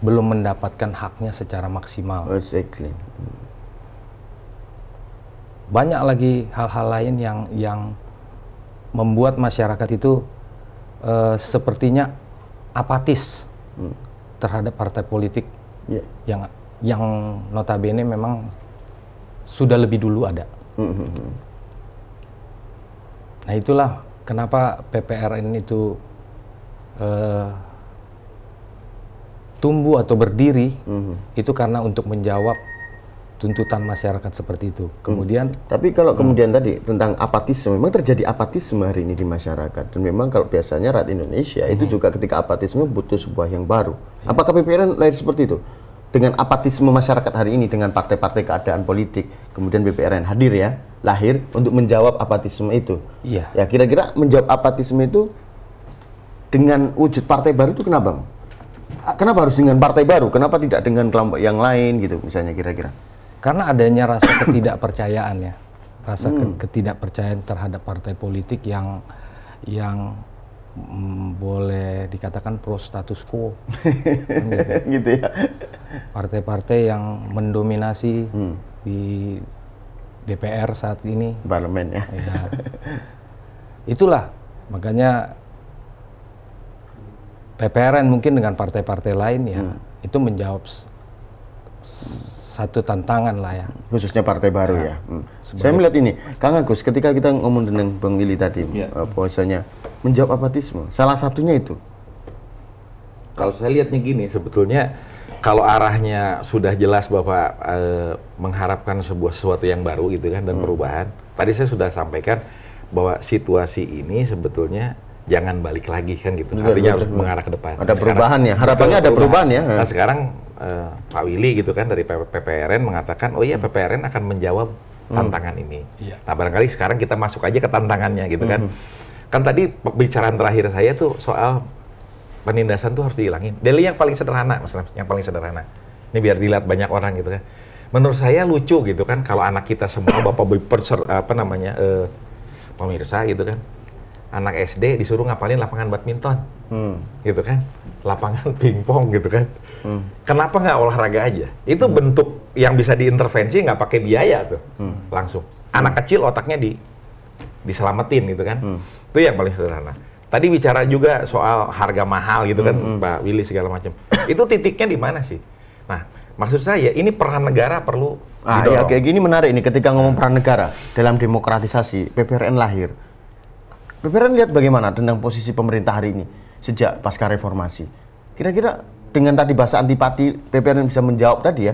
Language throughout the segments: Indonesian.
belum mendapatkan haknya secara maksimal. Exactly. Banyak lagi hal-hal lain yang membuat masyarakat itu sepertinya apatis terhadap partai politik yang notabene memang sudah lebih dulu ada. Nah itulah kenapa PPRN itu tumbuh atau berdiri, itu karena untuk menjawab tuntutan masyarakat seperti itu. Kemudian, tapi kalau kemudian tadi tentang apatisme, memang terjadi apatisme hari ini di masyarakat. Dan memang kalau biasanya rakyat Indonesia itu juga ketika apatisme butuh sebuah yang baru. Apakah PPRN lahir seperti itu? Dengan apatisme masyarakat hari ini, dengan partai-partai keadaan politik, kemudian PPRN hadir ya, lahir untuk menjawab apatisme itu. Iya. Ya kira-kira menjawab apatisme itu dengan wujud partai baru itu kenapa? Kenapa harus dengan partai baru? Kenapa tidak dengan kelompok yang lain gitu misalnya kira-kira? Karena adanya rasa ketidakpercayaan ya, rasa ketidakpercayaan terhadap partai politik yang boleh dikatakan pro status quo, kan gitu ya. Partai-partai yang mendominasi di DPR saat ini, parlemen ya. Ya. Itulah makanya PPRN mungkin dengan partai-partai lain ya itu menjawab satu tantangan lah ya. Khususnya partai baru ya. Saya melihat ini, Kang Agus, ketika kita ngomong dengan Bang Willy tadi, bahwasanya menjawab apatisme, salah satunya itu. Kalau saya lihatnya gini, sebetulnya kalau arahnya sudah jelas Bapak mengharapkan sesuatu yang baru gitu kan dan perubahan. Tadi saya sudah sampaikan bahwa situasi ini sebetulnya jangan balik lagi kan gitu. Artinya harus mengarah ke depan. Ada perubahan ya, harapannya ada perubahan ya. Nah sekarang Pak Willy gitu kan dari PPRN mengatakan, oh iya PPRN akan menjawab tantangan ini. Nah barangkali sekarang kita masuk aja ke tantangannya gitu kan. Kan tadi pembicaraan terakhir saya tuh soal penindasan tuh harus dihilangin. Dari yang paling sederhana, Mas Ram, yang paling sederhana. Ini biar dilihat banyak orang gitu kan. Menurut saya lucu gitu kan kalau anak kita semua pemirsa gitu kan. Anak SD disuruh ngapalin lapangan badminton, gitu kan, lapangan pingpong gitu kan. Kenapa nggak olahraga aja? Itu bentuk yang bisa diintervensi nggak pakai biaya tuh, langsung. Anak kecil otaknya diselamatin gitu kan. Itu yang paling sederhana. Tadi bicara juga soal harga mahal gitu kan, Pak Willy segala macam. Itu titiknya di mana sih? Nah, maksud saya ini peran negara perlu ya kayak gini menarik ini ketika ngomong peran negara dalam demokratisasi PPRN lahir. PPRN lihat bagaimana tentang posisi pemerintah hari ini sejak pasca reformasi. Kira-kira dengan tadi bahasa antipati PPRN bisa menjawab tadi ya,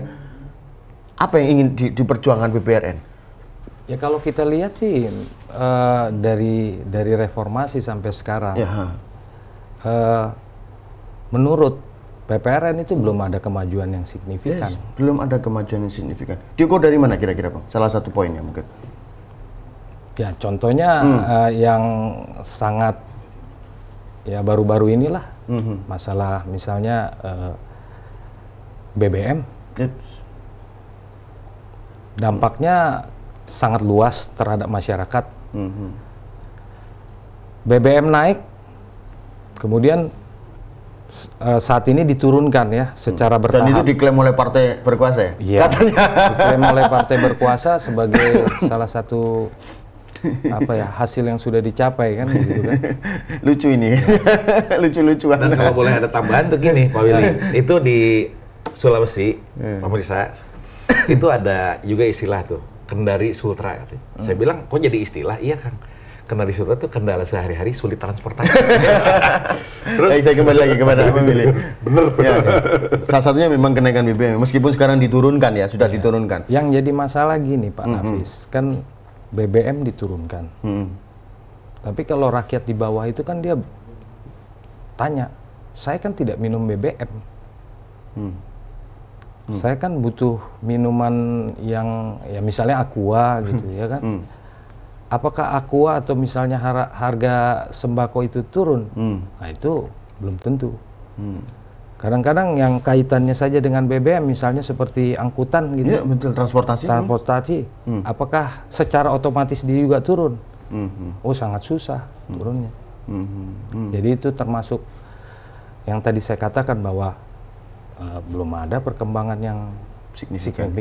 apa yang ingin diperjuangkan PPRN? Ya kalau kita lihat sih dari reformasi sampai sekarang, menurut PPRN itu belum ada kemajuan yang signifikan. Belum ada kemajuan yang signifikan. Diukur dari mana kira-kira Bang? Salah satu poinnya mungkin. Ya contohnya yang sangat ya baru-baru inilah masalah misalnya BBM, dampaknya sangat luas terhadap masyarakat. BBM naik, kemudian saat ini diturunkan ya secara bertahap. Dan itu diklaim oleh partai berkuasa ya? Iya, diklaim oleh partai berkuasa sebagai salah satu hasil yang sudah dicapai kan gitu kan. Lucu ini. Lucu-lucuan. Dan kalau boleh ada tambahan tuh gini Pak Willy, itu di Sulawesi, pemirsa, itu ada juga istilah tuh, Kendari Sultra. Saya bilang, kok jadi istilah? Iya Kang, Kendari Sultra itu kendala sehari-hari sulit transportasi. Terus saya kembali lagi kepada Bang Willy. Bener. Ya. Salah satunya memang kenaikan BBM, meskipun sekarang diturunkan ya, sudah diturunkan. Yang jadi masalah gini Pak Nafis, kan BBM diturunkan. Tapi kalau rakyat di bawah itu kan dia tanya, saya kan tidak minum BBM. Saya kan butuh minuman yang ya misalnya Aqua gitu ya kan. Apakah Aqua atau misalnya harga sembako itu turun? Nah itu belum tentu. Kadang-kadang yang kaitannya saja dengan BBM, misalnya seperti angkutan gitu. Iya, betul, transportasi. Apakah secara otomatis dia juga turun? Oh, sangat susah turunnya. Jadi itu termasuk yang tadi saya katakan bahwa belum ada perkembangan yang signifikan.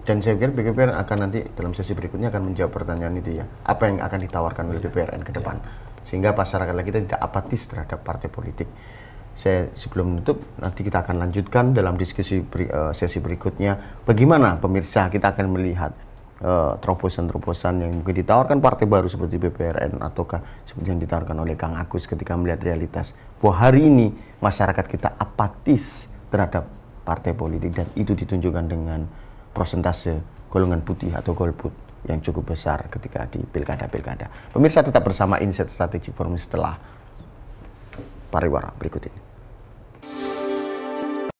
Dan saya pikir BPR akan nanti dalam sesi berikutnya akan menjawab pertanyaan itu ya. Apa yang akan ditawarkan oleh BPRN ke depan. Sehingga masyarakat kita tidak apatis terhadap partai politik. Saya sebelum menutup, nanti kita akan lanjutkan dalam diskusi sesi berikutnya. Bagaimana pemirsa kita akan melihat terobosan-terobosan yang mungkin ditawarkan partai baru seperti BPRN ataukah seperti yang ditawarkan oleh Kang Agus ketika melihat realitas bahwa hari ini masyarakat kita apatis terhadap partai politik dan itu ditunjukkan dengan prosentase golongan putih atau golput yang cukup besar ketika di pilkada-pilkada. Pemirsa tetap bersama Insight Strategic Forum setelah pariwara berikut ini.